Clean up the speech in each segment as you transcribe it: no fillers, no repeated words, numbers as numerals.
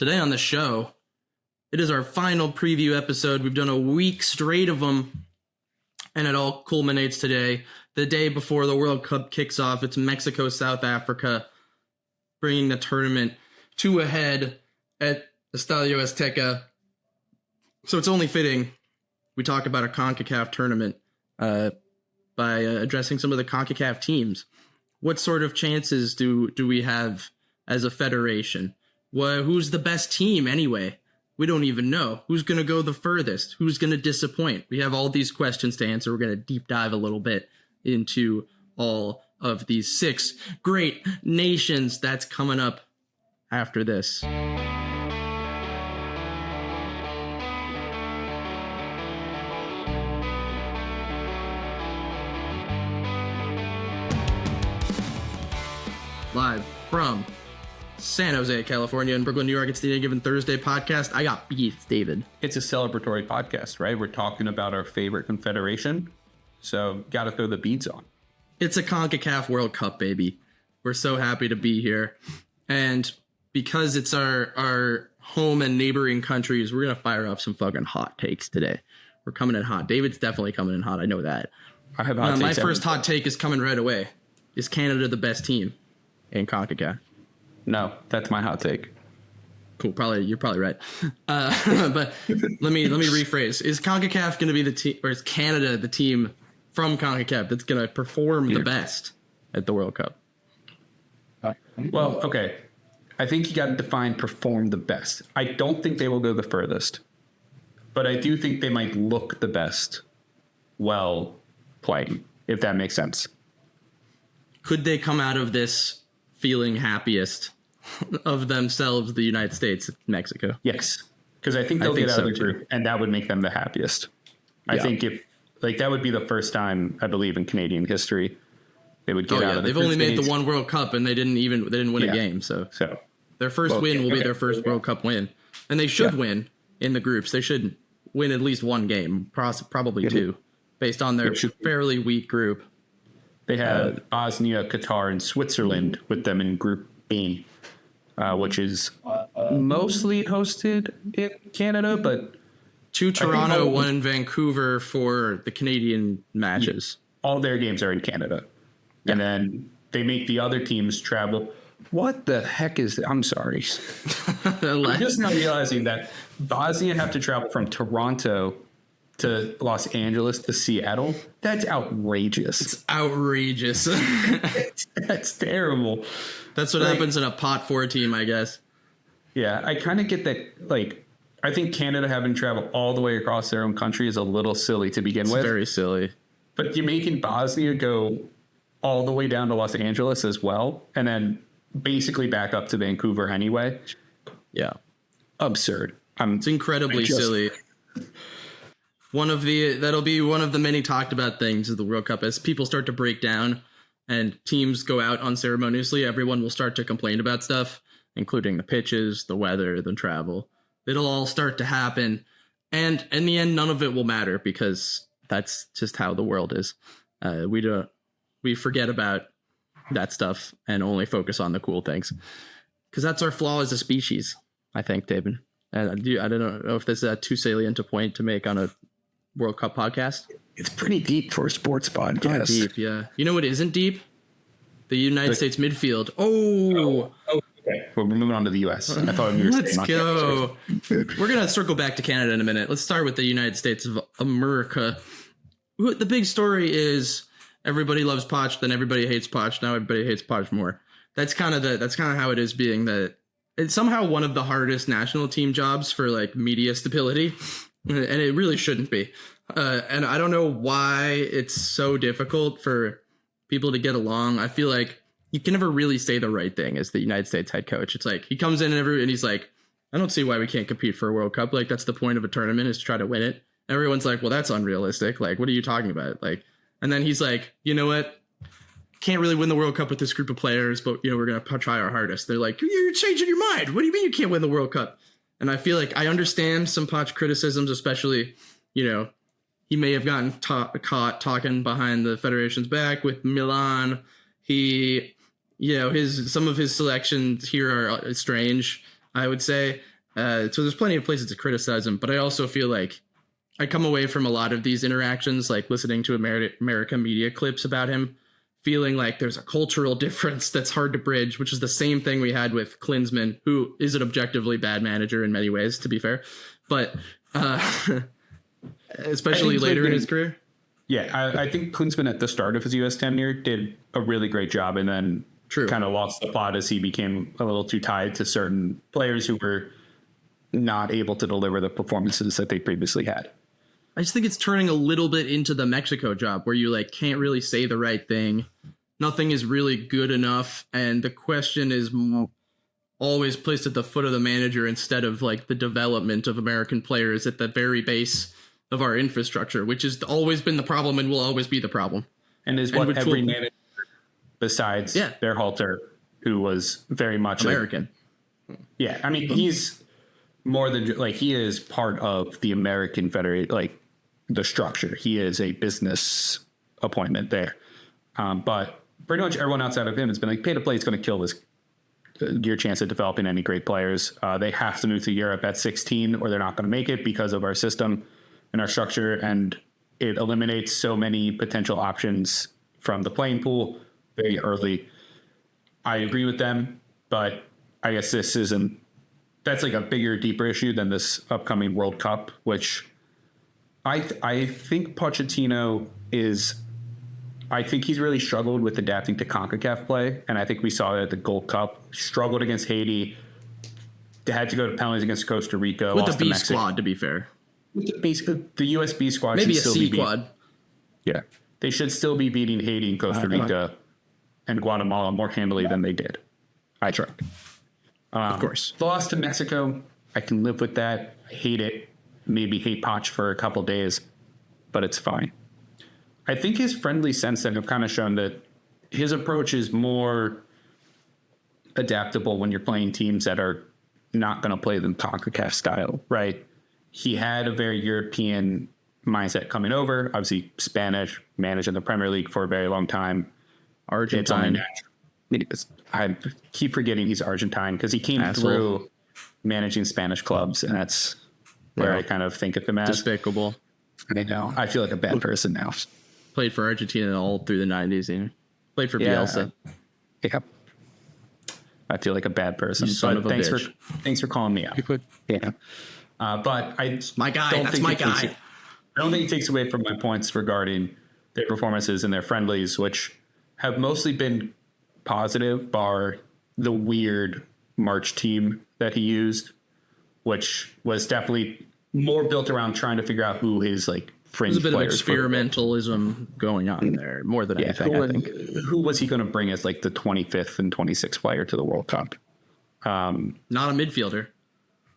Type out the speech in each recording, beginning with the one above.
Today on the show, it is our final preview episode. We've done a week straight of them, and it all culminates today, the day before the World Cup kicks off. It's Mexico, South Africa, bringing the tournament to a head at Estadio Azteca. So it's only fitting we talk about a CONCACAF tournament by addressing some of the CONCACAF teams. What sort of chances do we have as a federation? Who's the best team anyway? We don't even know. Who's going to go the furthest? Who's going to disappoint? We have all these questions to answer. We're going to deep dive a little bit into all of these 6 great nations. That's coming up after this. Live from San Jose, California, and Brooklyn, New York. It's the Any Given Thursday podcast. I got beats, David. It's a celebratory podcast, right? We're talking about our favorite confederation, so got to throw the beads on. It's a CONCACAF World Cup, baby. We're so happy to be here. And because it's our home and neighboring countries, we're going to fire off some fucking hot takes today. We're coming in hot. David's definitely coming in hot. I know that. I have hot takes. My first hot take is coming right away. Is Canada the best team in CONCACAF? No, that's my hot take. Cool. You're probably right. But let me rephrase. Is CONCACAF going to be the team, or is Canada the team from CONCACAF that's going to perform the best at the World Cup? Well, okay. I think you got to define perform the best. I don't think they will go the furthest, but I do think they might look the best while playing, if that makes sense. Could they come out of this feeling happiest of themselves, the United States, Mexico? Yes, because I think they'll get out of the group, and that would make them the happiest. I think if that would be the first time, I believe, in Canadian history they would get out of the group. They've only made the one World Cup, and they didn't win a game. So their first win will be their first World Cup win, and they should win in the groups. They should win at least one game, probably 2, based on their fairly weak group. They have Bosnia, Qatar, and Switzerland with them in Group B, which is mostly hosted in Canada, but 2 Toronto, 1 in Vancouver for the Canadian matches. All their games are in Canada. Yeah. And then they make the other teams travel. What the heck is that? I'm sorry. I'm just now realizing that Bosnia have to travel from Toronto to Los Angeles to Seattle. That's outrageous. It's outrageous. That's terrible. That's what happens in a pot 4 team, I guess. Yeah, I kind of get that. I think Canada having to travel all the way across their own country is a little silly to begin with. Very silly. But you're making Bosnia go all the way down to Los Angeles as well, and then basically back up to Vancouver anyway. Yeah. Absurd. It's incredibly silly. That'll be one of the many talked about things of the World Cup. As people start to break down and teams go out unceremoniously, everyone will start to complain about stuff, including the pitches, the weather, the travel. It'll all start to happen. And in the end, none of it will matter because that's just how the world is. We forget about that stuff and only focus on the cool things because that's our flaw as a species, I think, David. And I don't know if this is too salient a point to make on a World Cup podcast. It's pretty deep for a sports podcast. Deep, yeah. You know what isn't deep? The United States midfield. Oh, okay. Well, we're moving on to the U.S. I thought we were Let's go. We're gonna circle back to Canada in a minute. Let's start with the United States of America. The big story is everybody loves Poch, then everybody hates Poch. Now everybody hates Poch more. That's kind of how it is. Being that it's somehow one of the hardest national team jobs for media stability. And it really shouldn't be. And I don't know why it's so difficult for people to get along. I feel like you can never really say the right thing as the United States head coach. It's like he comes in and he's like, I don't see why we can't compete for a World Cup. That's the point of a tournament, is to try to win it. Everyone's like, well, that's unrealistic. What are you talking about? And then he's like, you know what? Can't really win the World Cup with this group of players, but we're going to try our hardest. They're like, you're changing your mind. What do you mean you can't win the World Cup? And I feel like I understand some Poch criticisms, especially, he may have gotten caught talking behind the federation's back with Milan. Some of his selections here are strange, I would say. So there's plenty of places to criticize him, but I also feel like I come away from a lot of these interactions, like listening to American media clips about him, feeling like there's a cultural difference that's hard to bridge, which is the same thing we had with Klinsmann, who is an objectively bad manager in many ways, to be fair, but especially later in his career. Yeah, I think Klinsmann at the start of his U.S. tenure did a really great job, and then kind of lost the plot as he became a little too tied to certain players who were not able to deliver the performances that they previously had. I just think it's turning a little bit into the Mexico job where you like can't really say the right thing. Nothing is really good enough. And the question is always placed at the foot of the manager instead of like the development of American players at the very base of our infrastructure, which has always been the problem and will always be the problem. And is what every manager besides Berhalter, who was very much American. Yeah. I mean, he's more than like he is part of the American Federation, like the structure. He is a business appointment there. But pretty much everyone outside of him has been like, pay to play is going to kill this your chance of developing any great players. They have to move to Europe at 16 or they're not going to make it because of our system and our structure. And it eliminates so many potential options from the playing pool very early. I agree with them, but I guess that's like a bigger, deeper issue than this upcoming World Cup, which I think Pochettino I think he's really struggled with adapting to CONCACAF play. And I think we saw it at the Gold Cup, struggled against Haiti, had to go to penalties against Costa Rica. With the B squad, to be fair. With the US B squad. Maybe a C squad. Yeah. They should still be beating Haiti and Costa Rica and Guatemala more handily than they did. I tried. Of course. The loss to Mexico, I can live with that. I hate it. Maybe hate Poch for a couple days, but it's fine. I think his friendly sense have kind of shown that his approach is more adaptable when you're playing teams that are not going to play the CONCACAF style, right? He had a very European mindset coming over. Obviously, Spanish, managed in the Premier League for a very long time. Argentine. I keep forgetting he's Argentine because he came through managing Spanish clubs, and that's where I kind of think of him as. Despicable. I know. I feel like a bad person now. Played for Argentina all through the 90s. You know? Played for Bielsa. Yep. I feel like a bad person. Son of a bitch. Thanks for calling me out. Yeah. But my guy. That's my guy. I don't think it takes away from my points regarding their performances and their friendlies, which have mostly been positive, bar the weird March team that he used, which was definitely more built around trying to figure out who his like fringe players. There's a bit of experimentalism going on there, more than anything. I think. Who was he going to bring as like the 25th and 26th player to the World Cup? Not a midfielder.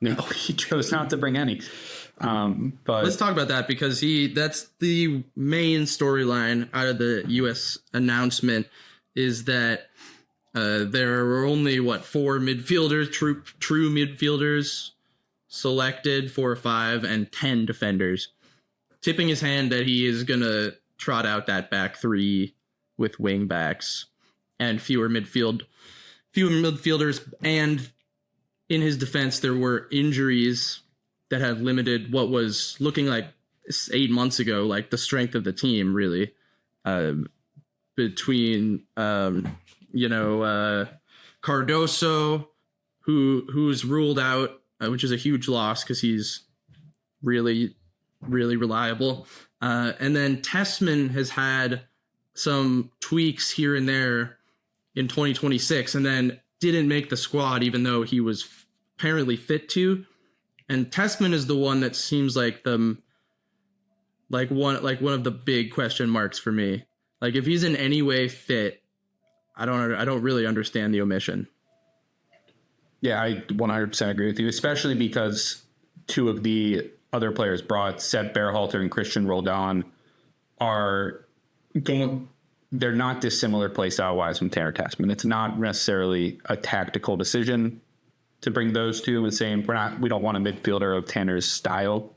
No, he chose not to bring any. But let's talk about that because that's the main storyline out of the U.S. announcement is that there are only 4 midfielders, true midfielders selected, 4 or 5, and 10 defenders. Tipping his hand that he is going to trot out that back 3 with wing backs and fewer midfielders. And in his defense, there were injuries that have limited what was looking like 8 months ago, like the strength of the team, really, between, Cardoso, who's ruled out, which is a huge loss because he's really, really reliable. And then Tessman has had some tweaks here and there in 2026 and then didn't make the squad, even though he was apparently fit to. And Tessman is the one that seems like one of the big question marks for me. Like if he's in any way fit, I don't really understand the omission. Yeah, I 100% agree with you, especially because 2 of the other players brought, Seb Berhalter and Christian Roldan, they're not dissimilar play style wise from Tanner Tessman. It's not necessarily a tactical decision to bring those 2 and saying we don't want a midfielder of Tanner's style,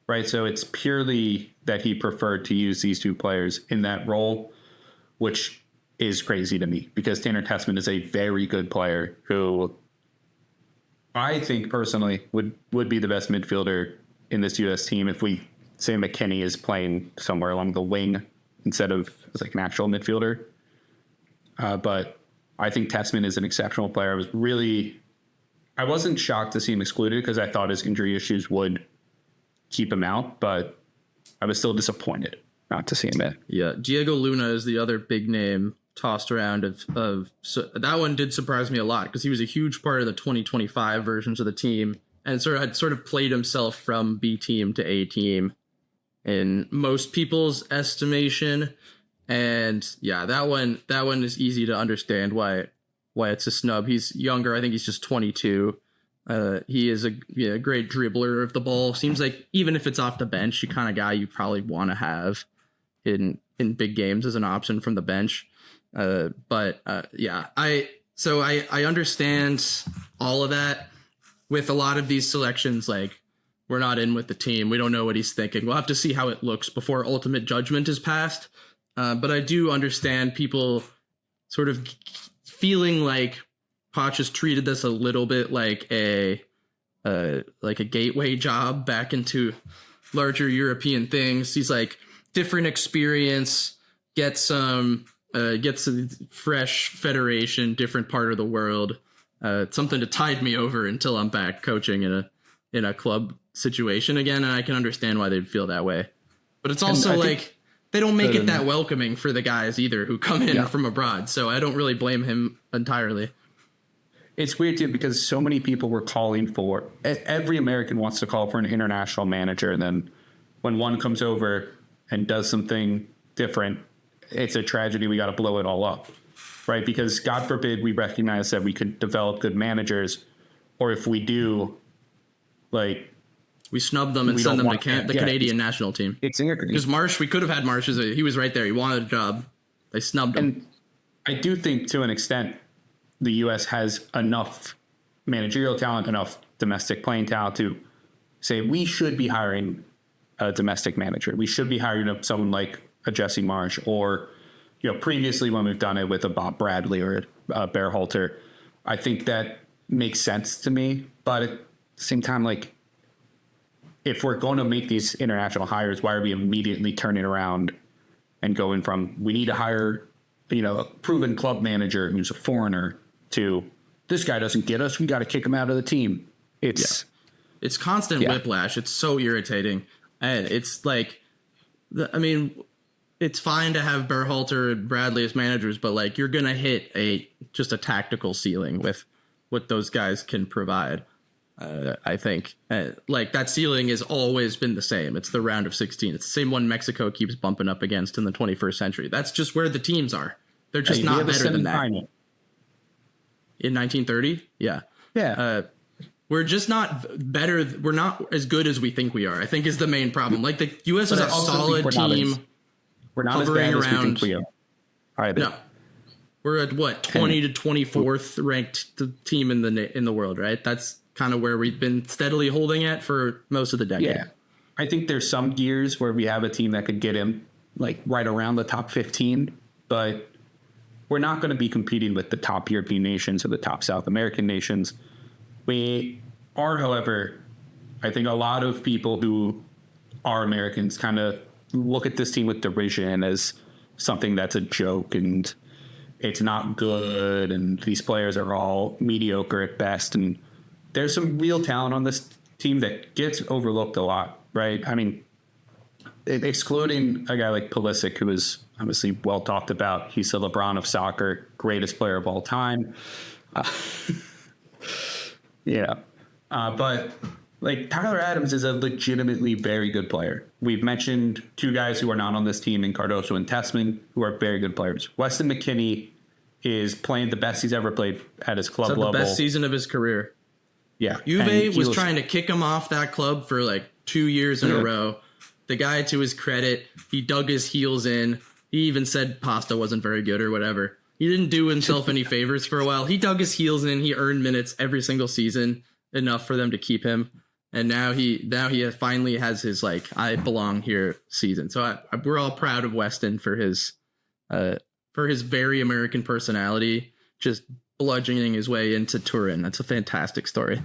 right? So it's purely that he preferred to use these 2 players in that role, which is crazy to me because Tanner Tessman is a very good player who I think personally would be the best midfielder in this U.S. team if we say McKinney is playing somewhere along the wing instead of as like an actual midfielder. But I think Tessman is an exceptional player. I wasn't shocked to see him excluded because I thought his injury issues would keep him out, but I was still disappointed not to see him in. Yeah, Diego Luna is the other big name tossed around so that one did surprise me a lot because he was a huge part of the 2025 versions of the team and had sort of played himself from B team to A team in most people's estimation. And yeah, that one is easy to understand why it's a snub. He's younger. I think he's just 22. He is a great dribbler of the ball. Seems like even if it's off the bench, the kind of guy you probably want to have in big games as an option from the bench. But I understand all of that. With a lot of these selections, like, we're not in with the team. We don't know what he's thinking. We'll have to see how it looks before ultimate judgment is passed. But I do understand people sort of feeling like Poch has treated this a little bit like a gateway job back into larger European things. He's like, different experience, gets a fresh federation, different part of the world. Something to tide me over until I'm back coaching in a club situation again, and I can understand why they'd feel that way. But it's also like they don't make it that welcoming for the guys either who come in from abroad, so I don't really blame him entirely. It's weird too because so many people were calling for every American wants to call for an international manager, and then when one comes over and does something different, it's a tragedy. We got to blow it all up, right? Because God forbid we recognize that we could develop good managers, or if we do, like, we snub them and send them to the Canadian national team. Because Marsch, we could have had Marsch. He was right there. He wanted a job. They snubbed him. And I do think to an extent the U.S. has enough managerial talent, enough domestic playing talent to say we should be hiring a domestic manager. We should be hiring someone like a Jesse Marsch, or, previously when we've done it with a Bob Bradley or a Berhalter. I think that makes sense to me. But at the same time, like, if we're going to make these international hires, why are we immediately turning around and going from we need to hire, a proven club manager who's a foreigner to this guy doesn't get us, we got to kick him out of the team? It's constant whiplash. It's so irritating. And it's like, it's fine to have Berhalter and Bradley as managers, but like, you're going to hit just a tactical ceiling with what those guys can provide. I think like that ceiling has always been the same. It's the round of 16. It's the same one Mexico keeps bumping up against in the 21st century. That's just where the teams are. They're just not better than that. In 1930? Yeah. Yeah. We're just not better. We're not as good as we think we are, I think, is the main problem. Like, the U.S. is a solid team. We're not as bad as we think we are either. No. We're at what, 20 to 24th ranked team in the world, right? That's kind of where we've been steadily holding at for most of the decade. Yeah. I think there's some years where we have a team that could get him like right around the top 15, but we're not going to be competing with the top European nations or the top South American nations. We are, however, I think a lot of people who are Americans kind of look at this team with derision as something that's a joke and it's not good, and these players are all mediocre at best. And there's some real talent on this team that gets overlooked a lot, right? I mean, excluding a guy like Pulisic, who is obviously well talked about. He's the LeBron of soccer, greatest player of all time. But like, Tyler Adams is a legitimately very good player. We've mentioned two guys who are not on this team in Cardoso and Tessman, who are very good players. Weston McKennie is playing the best he's ever played at his club level. The best season of his career. Yeah. Juve was trying to kick him off that club for like 2 years in a row. The guy, to his credit, he dug his heels in. He even said Pasta wasn't very good or whatever. He didn't do himself any favors for a while. He dug his heels in. He earned minutes every single season, enough for them to keep him. And now he finally has his like, I belong here season. So we're all proud of Weston for his very American personality, just bludgeoning his way into Turin. That's a fantastic story.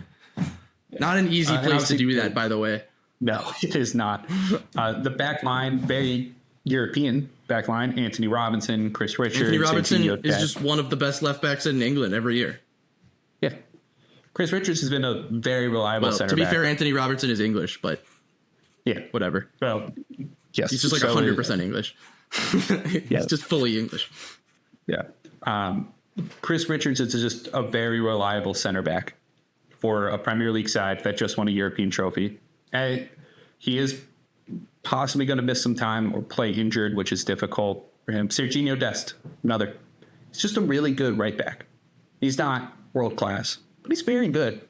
Not an easy place to do that, by the way. No, it is not. The back line, very European back line. Anthony Robinson, Chris Richards. Anthony Robinson is just one of the best left backs in England every year. Yeah. Chris Richards has been a very reliable center back. To be fair, Anthony Robertson is English, but yeah, whatever. Well, yes. He's just like 100% English. He's just fully English. Yeah. Chris Richards is just a very reliable center back for a Premier League side that just won a European trophy. And he is possibly going to miss some time or play injured, which is difficult for him. Serginho Dest, another. He's just a really good right back. He's not world class, but he's very good.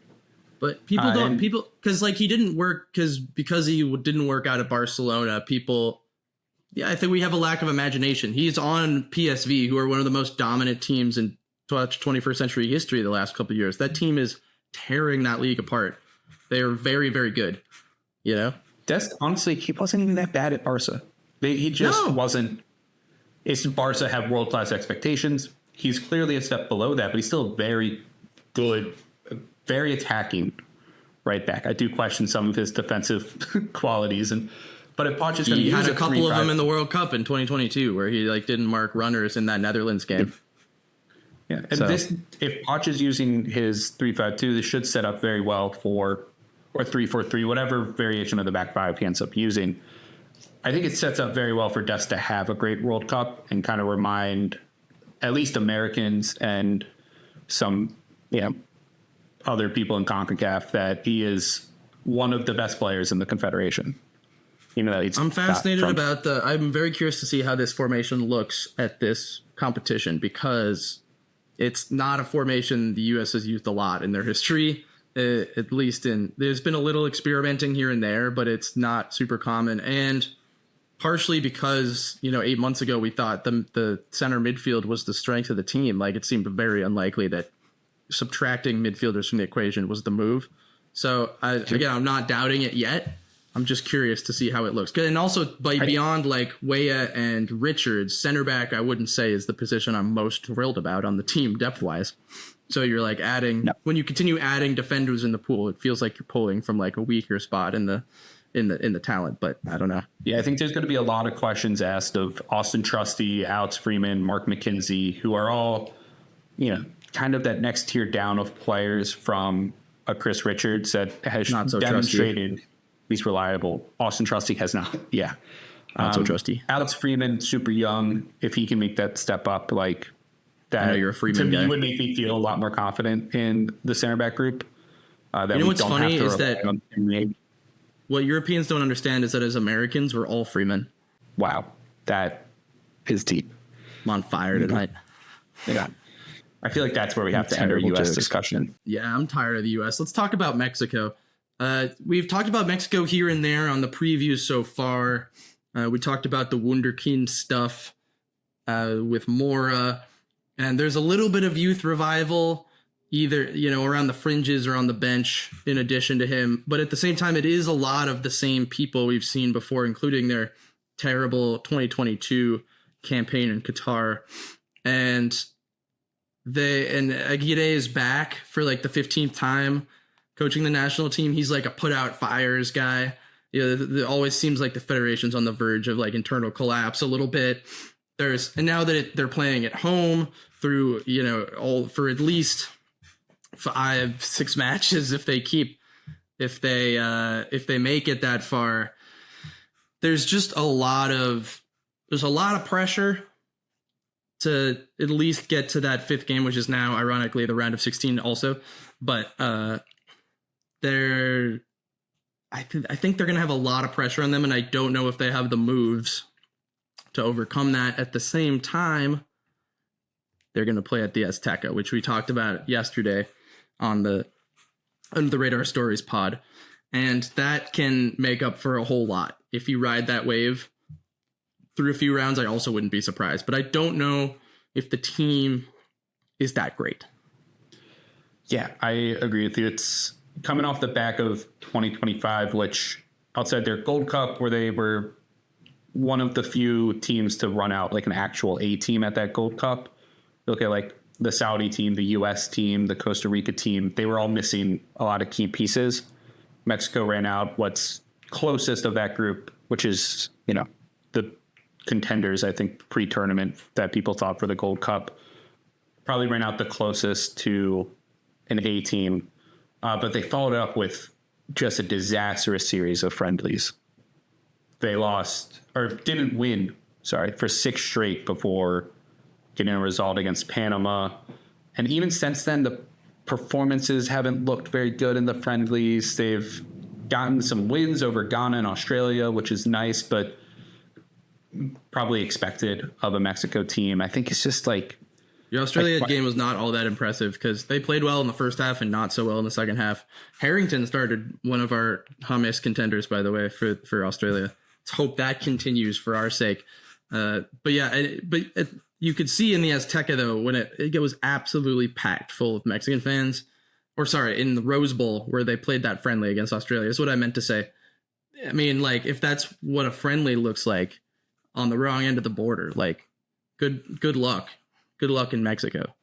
But people because like he didn't work because he didn't work out at Barcelona. I think we have a lack of imagination. He's on PSV, who are one of the most dominant teams in 21st century history the last couple of years. That team is tearing that league apart. They are very, very good. You know, Dest, honestly, he wasn't even that bad at Barca. He just wasn't. It's Barca have world class expectations. He's clearly a step below that, but he's still very good, very attacking right back. I do question some of his defensive qualities, but if Poch is going to use had a couple of them in the World Cup in 2022 where he didn't mark runners in that Netherlands game. Yeah, and if Poch is using his 3-5-2, this should set up very well for. Or 3-4-3, whatever variation of the back five he ends up using. I think it sets up very well for Dest to have a great World Cup and kind of remind at least Americans and some other people in CONCACAF that he is one of the best players in the Confederation. I'm fascinated I'm very curious to see how this formation looks at this competition because it's not a formation the U.S. has used a lot in their history. At least there's been a little experimenting here and there, but it's not super common. And partially because, 8 months ago, we thought the center midfield was the strength of the team. Like it seemed very unlikely that subtracting midfielders from the equation was the move. So I'm not doubting it yet. I'm just curious to see how it looks. And also beyond like Weah and Richards, center back, I wouldn't say is the position I'm most thrilled about on the team depth wise. So you're like when you continue adding defenders in the pool, it feels like you're pulling from like a weaker spot in the talent, but I don't know. Yeah, I think there's going to be a lot of questions asked of Austin Trusty, Alex Freeman, Mark McKenzie, who are all, kind of that next tier down of players from a Chris Richards that has not so demonstrated trusty. He's reliable. Austin Trusty has not. Yeah. Not so trusty. Alex Freeman, super young. If he can make that step up, like, that I know you're a Freeman guy. Would make me feel a lot more confident in the center back group. What's funny is that what Europeans don't understand is that as Americans, we're all Freeman. Wow. That is deep. I'm on fire tonight. Yeah. I feel like that's where we have to end our U.S. discussion. Yeah, I'm tired of the U.S. Let's talk about Mexico. We've talked about Mexico here and there on the previews so far. We talked about the Wunderkind stuff with Mora. And there's a little bit of youth revival, either, around the fringes or on the bench in addition to him. But at the same time, it is a lot of the same people we've seen before, including their terrible 2022 campaign in Qatar. And Aguirre is back for like the 15th time coaching the national team. He's like a put out fires guy. It always seems like the federation's on the verge of like internal collapse a little bit. And now that they're playing at home through, for at least 5-6 matches, if they make it that far, there's a lot of pressure to at least get to that fifth game, which is now ironically the round of 16 also. But I think they're going to have a lot of pressure on them. And I don't know if they have the moves to overcome that. At the same time, they're going to play at the Azteca, which we talked about yesterday on the Under the Radar Stories pod. And that can make up for a whole lot. If you ride that wave through a few rounds, I also wouldn't be surprised. But I don't know if the team is that great. Yeah, I agree with you. It's coming off the back of 2025, which outside their Gold Cup, where they were one of the few teams to run out like an actual A team at that Gold Cup. Look at like the Saudi team, the US team, the Costa Rica team. They were all missing a lot of key pieces. Mexico ran out what's closest of that group, which is, the contenders, I think, pre-tournament that people thought for the Gold Cup. Probably ran out the closest to an A team. But they followed it up with just a disastrous series of friendlies. They lost, or didn't win, for 6 straight before getting a result against Panama. And even since then, the performances haven't looked very good in the friendlies. They've gotten some wins over Ghana and Australia, which is nice, but probably expected of a Mexico team. I think it's just like... The Australia game was not all that impressive because they played well in the first half and not so well in the second half. Harrington started, one of our hummus contenders, by the way, for Australia. Let's hope that continues for our sake. But you could see in the Azteca, though, when it was absolutely packed full of Mexican fans. In the Rose Bowl where they played that friendly against Australia is what I meant to say. I mean, like, if that's what a friendly looks like on the wrong end of the border, like, good luck. Good luck in Mexico.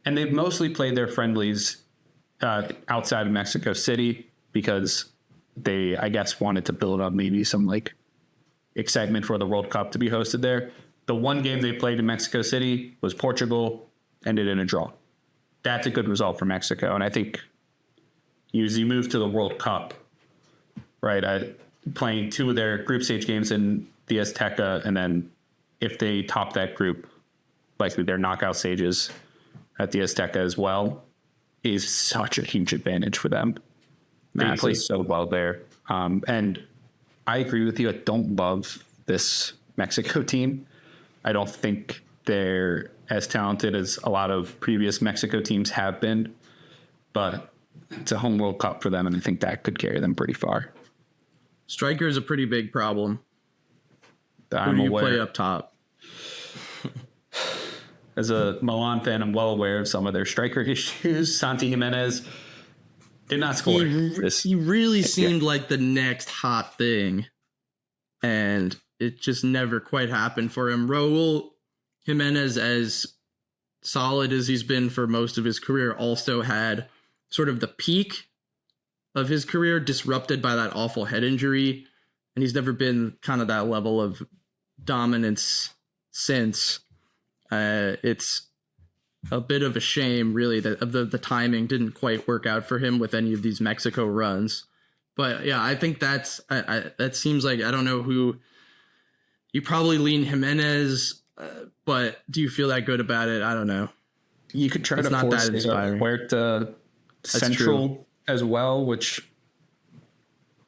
And they've mostly played their friendlies outside of Mexico City because they, I guess, wanted to build up maybe some like excitement for the World Cup to be hosted there. The one game they played in Mexico City was Portugal, ended in a draw. That's a good result for Mexico. And I think as you move to the World Cup, right, playing 2 of their group stage games in the Azteca, and then if they top that group, likely their knockout stages at the Azteca as well, is such a huge advantage for them. They play so well there. And I agree with you. I don't love this Mexico team. I don't think they're as talented as a lot of previous Mexico teams have been, but it's a home World Cup for them, and I think that could carry them pretty far. Striker is a pretty big problem. I'm Who do you aware. play up top? As a Milan fan, I'm well aware of some of their striker issues. Santi Jimenez did not score. He really seemed like the next hot thing, and it just never quite happened for him. Raul Jimenez, as solid as he's been for most of his career, also had sort of the peak of his career disrupted by that awful head injury, and he's never been kind of that level of dominance since. It's a bit of a shame, really, that the timing didn't quite work out for him with any of these Mexico runs. But yeah, I think that seems like, I don't know who you probably lean Jimenez, but do you feel that good about it? I don't know. You could try to force Huerta central as well, which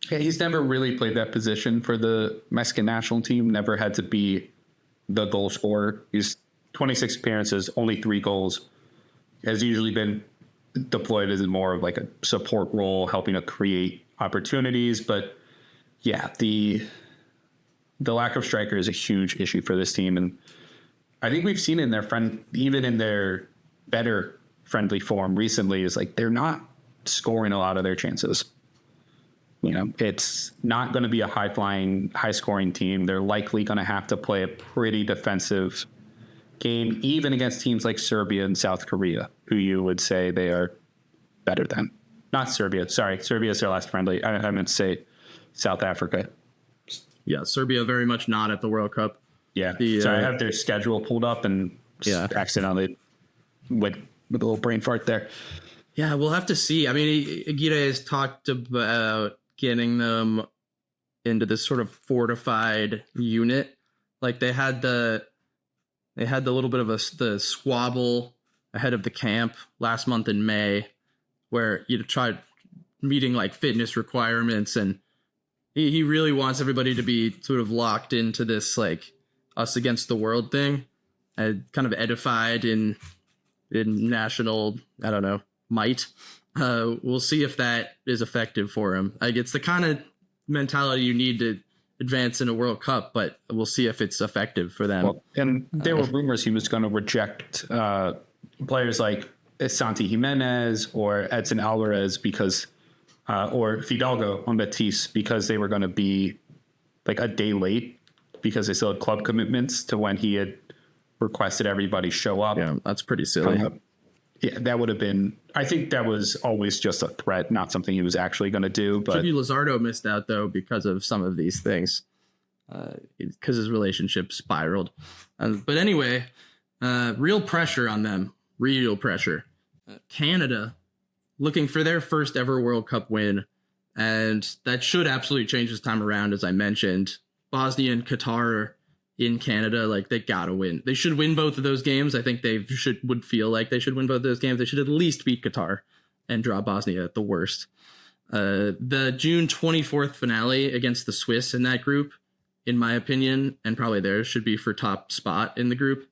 he's never really played that position for the Mexican national team. Never had to be the goal scorer. He's 26 appearances, only 3 goals. Has usually been deployed as more of like a support role, helping to create opportunities. But yeah, the lack of striker is a huge issue for this team. And I think we've seen in even in their better friendly form recently, is like they're not scoring a lot of their chances. It's not going to be a high-flying, high-scoring team. They're likely going to have to play a pretty defensive game, even against teams like Serbia and South Korea, who you would say they are better than. Not Serbia. Sorry, Serbia is their last friendly. I meant to say South Africa. Yeah, Serbia very much not at the World Cup. Yeah. I have their schedule pulled up and accidentally went with a little brain fart there. Yeah, we'll have to see. I mean, Aguirre has talked about getting them into this sort of fortified unit. Like they had the little bit of the squabble ahead of the camp last month in May, where you tried meeting like fitness requirements, and he really wants everybody to be sort of locked into this like us against the world thing, and kind of edified in national, I don't know, might. We'll see if that is effective for him. Like it's the kind of mentality you need to advance in a World Cup, but we'll see if it's effective for them. Well, and there were rumors he was going to reject players like Santi Jimenez or Edson Alvarez because, or Fidalgo on Betis, because they were going to be like a day late because they still had club commitments to when he had requested everybody show up. Yeah, that's pretty silly. Yeah, that would have been. I think that was always just a threat, not something he was actually going to do. But Jimmy Luzardo missed out though because of some of these things, because his relationship spiraled. But anyway, real pressure on them. Real pressure. Canada looking for their first ever World Cup win, and that should absolutely change this time around. As I mentioned, Bosnia and Qatar in Canada, like, they gotta win. They should win both of those games. I think would feel like they should win both of those games. They should at least beat Qatar and draw Bosnia at the worst. The June 24th finale against the Swiss in that group, in my opinion, and probably theirs, should be for top spot in the group.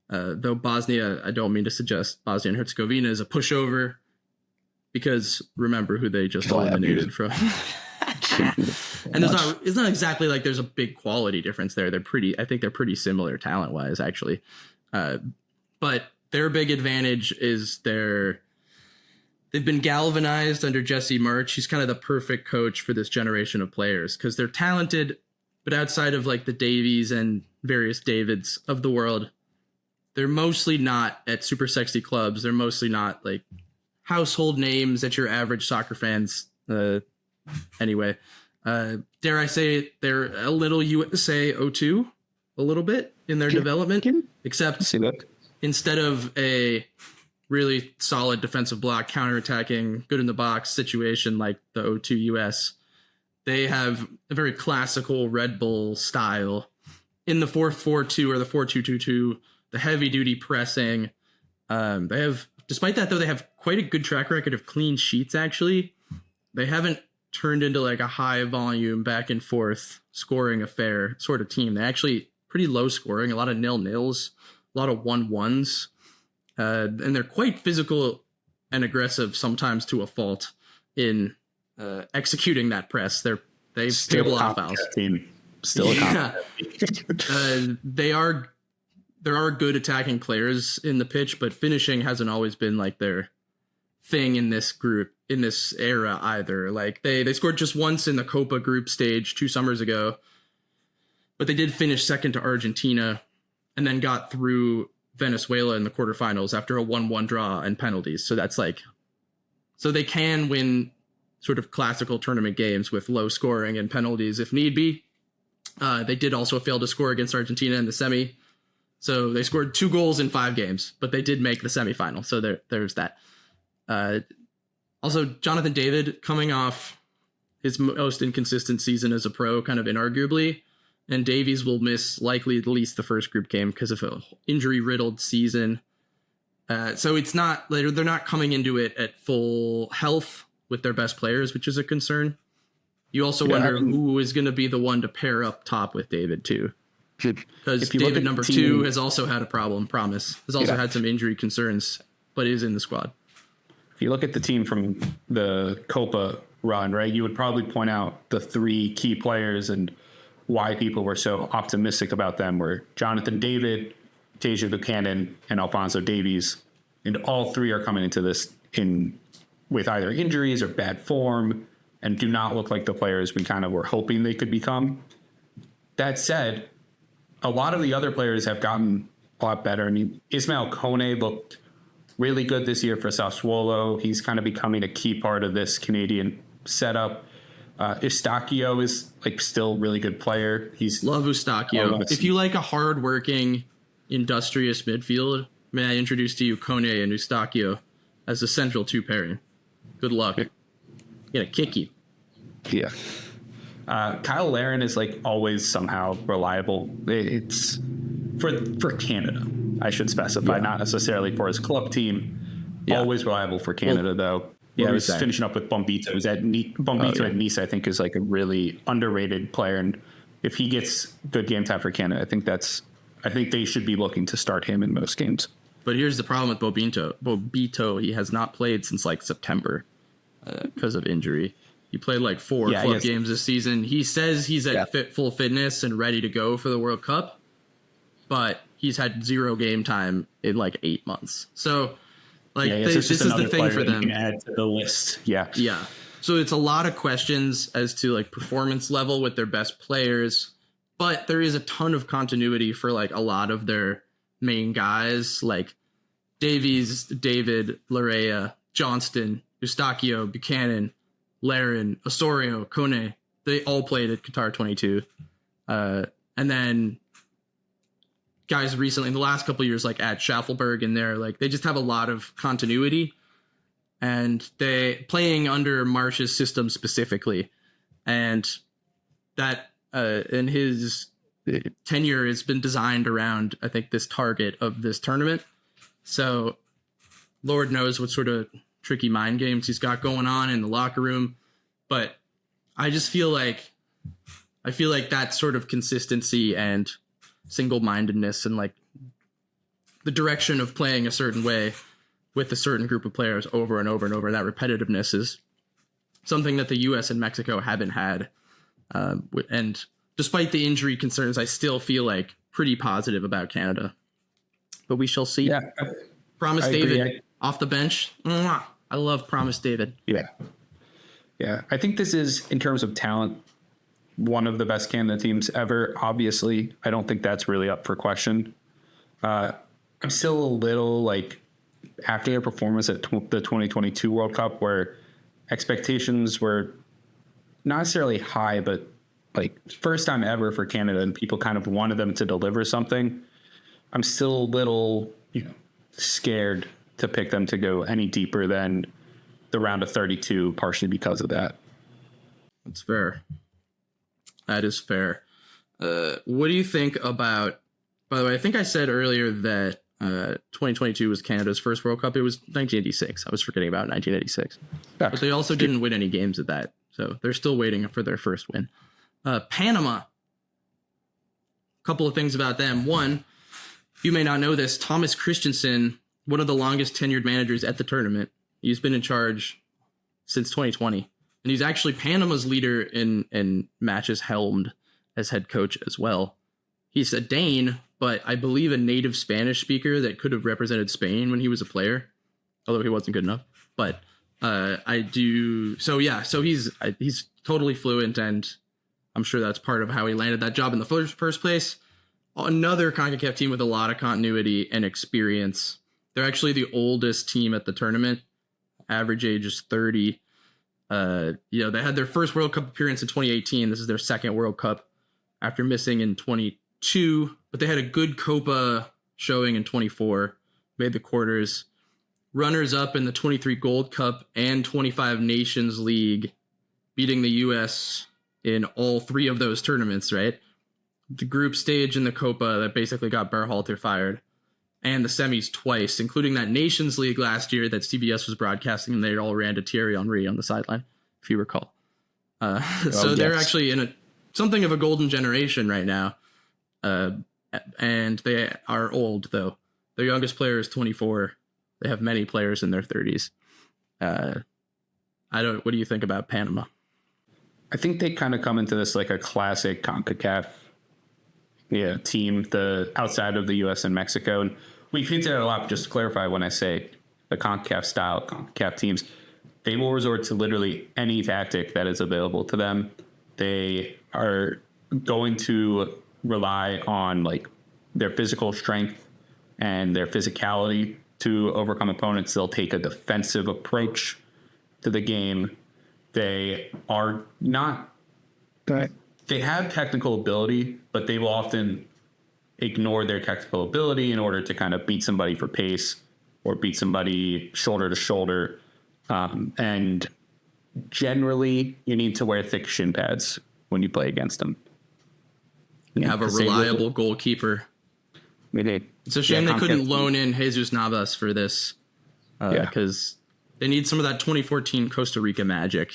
Though Bosnia, I don't mean to suggest Bosnia and Herzegovina is a pushover, because remember who they just eliminated from. And it's not exactly like there's a big quality difference there. I think they're pretty similar talent wise, actually. But their big advantage is they've been galvanized under Jesse Marsch. He's kind of the perfect coach for this generation of players because they're talented, but outside of like the Davies and various Davids of the world, they're mostly not at super sexy clubs. They're mostly not like household names that your average soccer fans. Anyway, dare I say they're a little USA 02, a little bit in their development, except instead of a really solid defensive block, counterattacking, good in the box situation like the 02 US, they have a very classical Red Bull style in the 4-4-2 or the 4-2-2-2, the heavy duty pressing. They have, despite that though, they have quite a good track record of clean sheets. Actually, they haven't turned into like a high volume back and forth scoring affair sort of team. They're actually pretty low scoring, a lot of 0-0s, a lot of 1-1s. And they're quite physical and aggressive, sometimes to a fault, in executing that press. They table off fouls. Still a yeah. There are good attacking players in the pitch, but finishing hasn't always been like their thing in this group, in this era either. Like they scored just once in the Copa group stage 2 summers ago, but they did finish second to Argentina and then got through Venezuela in the quarterfinals after a 1-1 draw and penalties. So that's like, so they can win sort of classical tournament games with low scoring and penalties if need be. They did also fail to score against Argentina in the semi. So they scored 2 goals in 5 games, but they did make the semifinal. So there's that. Also, Jonathan David coming off his most inconsistent season as a pro, kind of inarguably, and Davies will miss likely at least the first group game because of an injury-riddled season. So it's not, they're not coming into it at full health with their best players, which is a concern. You also wonder who is going to be the one to pair up top with David too. Because David number 2 has also had a problem, has also had some injury concerns, but is in the squad. If you look at the team from the Copa run, right, you would probably point out the 3 key players and why people were so optimistic about them were Jonathan David, Tasia Buchanan, and Alphonso Davies. And all 3 are coming into this with either injuries or bad form and do not look like the players we kind of were hoping they could become. That said, a lot of the other players have gotten a lot better. I mean, Ismail Kone looked really good this year for Sassuolo. He's kind of becoming a key part of this Canadian setup. Eustachio is like still a really good player. Love Eustachio. If you like a hardworking, industrious midfield, may I introduce to you Kone and Eustachio as the central 2 pairing. Good luck. Gonna kick you. Yeah. Kyle Larin is like always somehow reliable. It's for Canada, I should specify, not necessarily for his club team. Yeah. Always reliable for Canada, though. Yeah, I was finishing up with Bombito. At Nice, I think, is like a really underrated player, and if he gets good game time for Canada, I think they should be looking to start him in most games. But here's the problem with Bombito, he has not played since like September because of injury. He played like 4 club games this season. He says he's at full fitness and ready to go for the World Cup, but he's had 0 game time in like 8 months. So, like, this is the thing for them. You can add to the list. Yeah. So it's a lot of questions as to like performance level with their best players, but there is a ton of continuity for like a lot of their main guys. Like Davies, David, Larea, Johnston, Eustachio, Buchanan, Laren, Osorio, Kone. They all played at Qatar 22. And then guys recently in the last couple of years, like at Schaffelberg and there, like they just have a lot of continuity, and they playing under Marsch's system specifically. And that in his tenure has been designed around, I think, this target of this tournament. So Lord knows what sort of tricky mind games he's got going on in the locker room. But I just feel like that sort of consistency and single-mindedness and like the direction of playing a certain way with a certain group of players over and over and over, that repetitiveness is something that the U.S. and Mexico haven't had. And despite the injury concerns, I still feel like pretty positive about Canada. But we shall see. Yeah, Promise David off the bench. Mwah. I love Promise David. Yeah. I think this is, in terms of talent, one of the best Canada teams ever. Obviously, I don't think that's really up for question. I'm still a little like, after their performance at the 2022 World Cup, where expectations were not necessarily high, but like first time ever for Canada, and people kind of wanted them to deliver something. I'm still a little, scared to pick them to go any deeper than the round of 32, partially because of that. That's fair. That is fair. What do you think about, by the way, I think I said earlier that 2022 was Canada's first World Cup. It was 1986. I was forgetting about 1986. Yeah. But they also didn't win any games at that. So they're still waiting for their first win. Panama. A couple of things about them. One, you may not know this, Thomas Christensen, one of the longest tenured managers at the tournament. He's been in charge since 2020. And he's actually Panama's leader in matches helmed as head coach as well. He's a Dane, but I believe a native Spanish speaker that could have represented Spain when he was a player, although he wasn't good enough. But I do. So he's totally fluent, and I'm sure that's part of how he landed that job in the first place. Another CONCACAF team with a lot of continuity and experience. They're actually the oldest team at the tournament. Average age is 30. They had their first World Cup appearance in 2018. This is their second World Cup after missing in 22, but they had a good Copa showing in 24, made the quarters. Runners up in the 23 Gold Cup and 25 Nations League, beating the U.S. in all three of those tournaments, right? The group stage in the Copa that basically got Berhalter fired, and the semis twice, including that Nations League last year that CBS was broadcasting, and they all ran to Thierry Henry on the sideline, if you recall. They're actually in something of a golden generation right now. And they are old, though. Their youngest player is 24. They have many players in their 30s. What do you think about Panama? I think they kind of come into this like a classic CONCACAF team, the outside of the U.S. and Mexico. And we've hinted at a lot, but just to clarify, when I say the CONCACAF style, CONCACAF teams, they will resort to literally any tactic that is available to them. They are going to rely on like their physical strength and their physicality to overcome opponents. They'll take a defensive approach to the game. They are not... They have technical ability, but they will often ignore their technical ability in order to kind of beat somebody for pace or beat somebody shoulder to shoulder. And generally, you need to wear thick shin pads when you play against them. You have a reliable goalkeeper. It's a shame they couldn't loan in Jesus Navas for this, because they need some of that 2014 Costa Rica magic,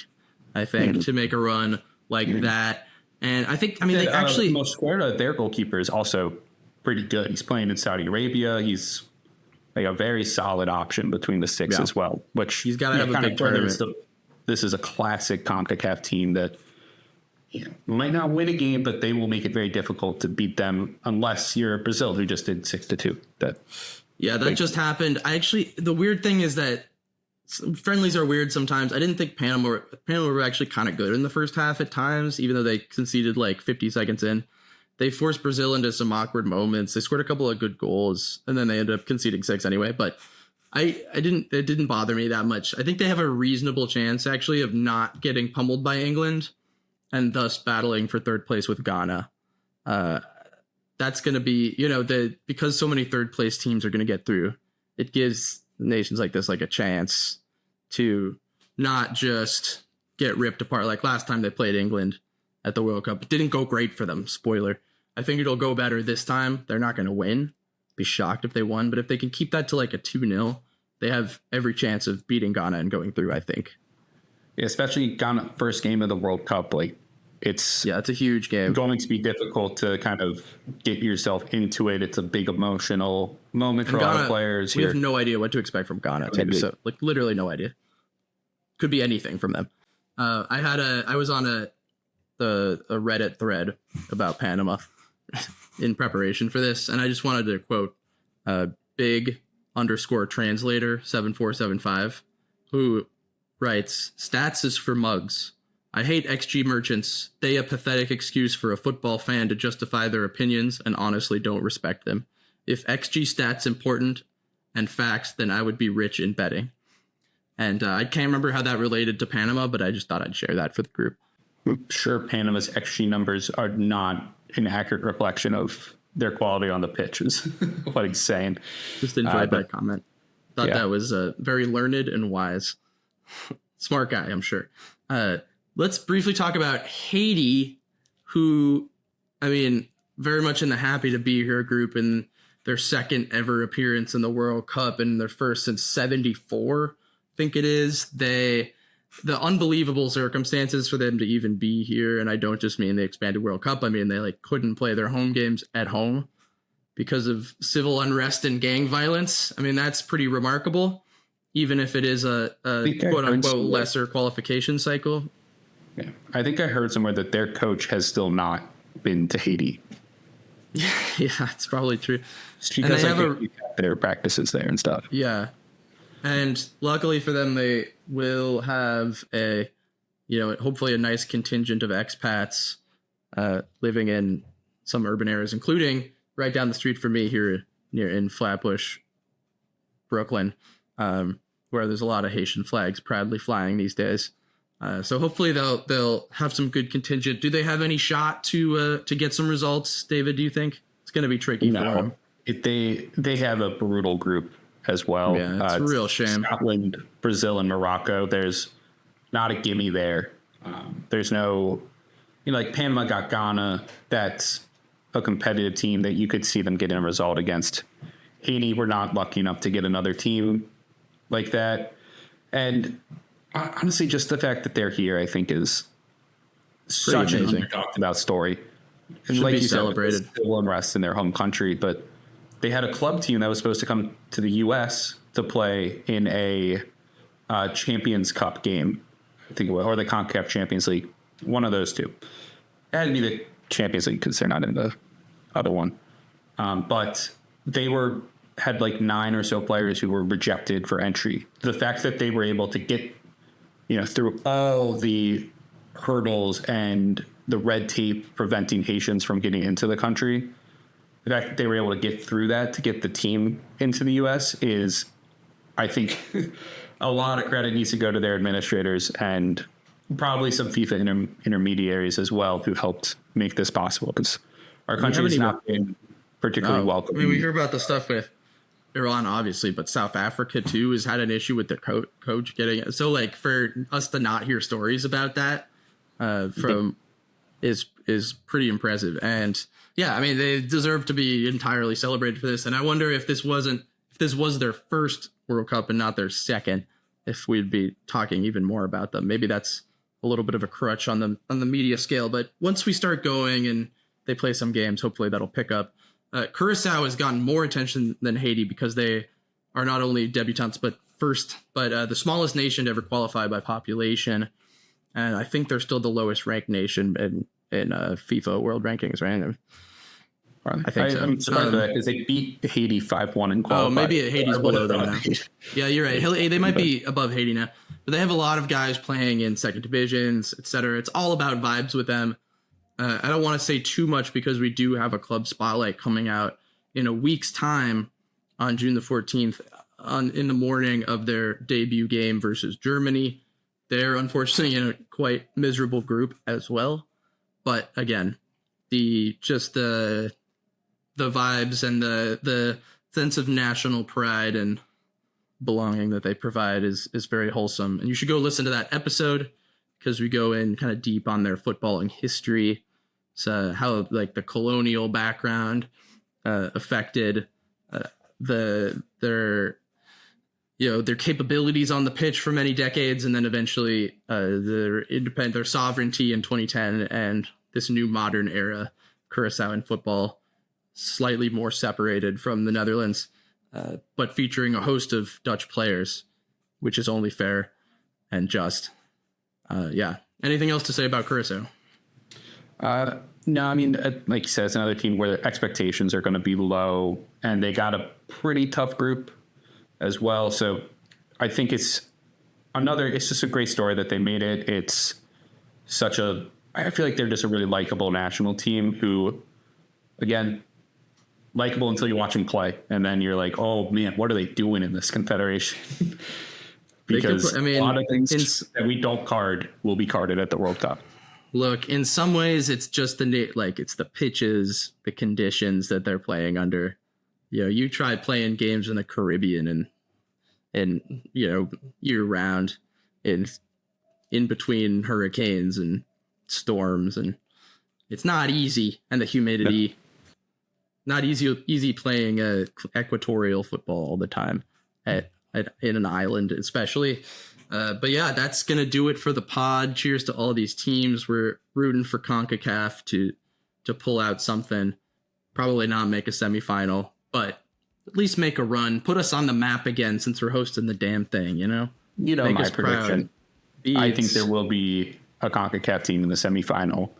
I think, to make a run like that. And they actually... Mosquera, their goalkeeper, is also pretty good. He's playing in Saudi Arabia. He's like a very solid option between the six as well, which he's got to have a big tournament. This is a classic CONCACAF team that might not win a game, but they will make it very difficult to beat them unless you're Brazil, who just did 6-2. That just happened. The weird thing is that friendlies are weird sometimes. I didn't think Panama were actually kind of good in the first half at times, even though they conceded like 50 seconds in. They forced Brazil into some awkward moments. They scored a couple of good goals, and then they ended up conceding 6 anyway. But It didn't bother me that much. I think they have a reasonable chance actually of not getting pummeled by England and thus battling for third place with Ghana. That's going to be, because so many third place teams are going to get through, it gives nations like this like a chance to not just get ripped apart. Like last time they played England at the World Cup, it didn't go great for them. Spoiler. I think it'll go better this time. They're not going to win. Be shocked if they won, but if they can keep that to like a 2-0, they have every chance of beating Ghana and going through, I think. Yeah, especially Ghana first game of the World Cup. Like it's Going to be difficult to kind of get yourself into it. It's a big emotional moment for a lot of players. We have no idea what to expect from Ghana. So like literally no idea. Could be anything from them. I was on a Reddit thread about Panama in preparation for this, and I just wanted to quote big _translator 7475, who writes, "Stats is for mugs. I hate XG merchants. They a pathetic excuse for a football fan to justify their opinions and honestly don't respect them. If XG stats important and facts, then I would be rich in betting." And I can't remember how that related to Panama, but I just thought I'd share that for the group. I'm sure Panama's XG numbers are not an accurate reflection of their quality on the pitch, is what he's saying. Just enjoyed that comment. Thought that was very learned and wise. Smart guy, I'm sure. Let's briefly talk about Haiti, who, very much in the happy to be here group in their second ever appearance in the World Cup and their first since 74, I think it is. The unbelievable circumstances for them to even be here, and I don't just mean the expanded World Cup. I mean, they couldn't play their home games at home because of civil unrest and gang violence. I mean, that's pretty remarkable, even if it is a quote unquote lesser qualification cycle. Yeah, I think I heard somewhere that their coach has still not been to Haiti. Yeah, it's probably true. Because they have their practices there and stuff. Yeah. And luckily for them, they will have hopefully a nice contingent of expats living in some urban areas, including right down the street from me here in Flatbush, Brooklyn, where there's a lot of Haitian flags proudly flying these days. So hopefully they'll have some good contingent. Do they have any shot to get some results, David? Do you think it's going to be tricky for them? They have a brutal group as well. Yeah, it's a real shame. Scotland, Brazil, and Morocco. There's not a gimme there. There's no, like Panama got Ghana. That's a competitive team that you could see them getting a result against. Haiti, we're not lucky enough to get another team like that. And honestly, just the fact that they're here, I think, is such an undertalked about story. And like you celebrated, civil unrest in their home country, but they had a club team that was supposed to come to the U.S. to play in a Champions Cup game, I think, or the CONCACAF Champions League, one of those two. It had to be the Champions League because they're not in the other one. But they had like 9 or so players who were rejected for entry. The fact that they were able to get, through all the hurdles and the red tape preventing Haitians from getting into the country, the fact that they were able to get through that to get the team into the U.S. is, I think, a lot of credit needs to go to their administrators and probably some FIFA intermediaries as well who helped make this possible, because our country has not been particularly welcome. We hear about the stuff with Iran, obviously, but South Africa, too, has had an issue with their coach getting it. So, for us to not hear stories about that is pretty impressive. And yeah, they deserve to be entirely celebrated for this. And I wonder if this was their first World Cup and not their second, if we'd be talking even more about them. Maybe that's a little bit of a crutch on the media scale. But once we start going and they play some games, hopefully that'll pick up. Curaçao has gotten more attention than Haiti because they are not only debutantes, but the smallest nation to ever qualify by population. And I think they're still the lowest ranked nation in FIFA World Rankings, right? I think so. I'm surprised because they beat Haiti 5-1 in qualifying. Oh, maybe Haiti's below them now. Yeah, you're right. They might be above Haiti now. But they have a lot of guys playing in second divisions, etc. It's all about vibes with them. I don't want to say too much because we do have a club spotlight coming out in a week's time on June the 14th in the morning of their debut game versus Germany. They're unfortunately in a quite miserable group as well. But again, the vibes and the sense of national pride and belonging that they provide is very wholesome. And you should go listen to that episode because we go in kind of deep on their footballing history. So how like the colonial background affected their capabilities on the pitch for many decades, and then eventually their sovereignty in 2010 and this new modern era Curaçaoan football, slightly more separated from the Netherlands, but featuring a host of Dutch players, which is only fair and just. Anything else to say about Curaçao? No, I mean, like you said, it's another team where their expectations are going to be low, and they got a pretty tough group as well. So I think it's just a great story that they made it. I feel like they're just a really likable national team who, again, likable until you watch them play. And then you're like, oh man, what are they doing in this confederation? Because a lot of things that we don't card will be carded at the World Cup. Look, in some ways, it's just it's the pitches, the conditions that they're playing under. You try playing games in the Caribbean and year round, in between hurricanes and storms, and it's not easy. And the humidity, not easy playing equatorial football all the time in an island, especially. But yeah, that's going to do it for the pod. Cheers to all these teams. We're rooting for CONCACAF to pull out something. Probably not make a semifinal, but at least make a run. Put us on the map again since we're hosting the damn thing, Make my prediction. I think there will be a CONCACAF team in the semifinal.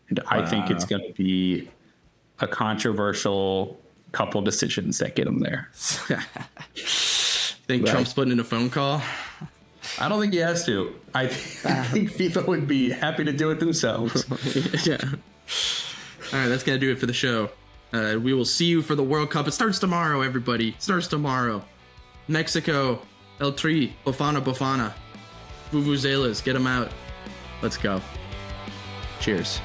And I think it's going to be a controversial couple decisions that get them there. Think Trump's putting in a phone call? I don't think he has to. I think FIFA would be happy to do it themselves. Yeah. All right, that's going to do it for the show. We will see you for the World Cup. It starts tomorrow, everybody. It starts tomorrow. Mexico, El Tri, Bofana. Vuvuzelas, get them out. Let's go. Cheers.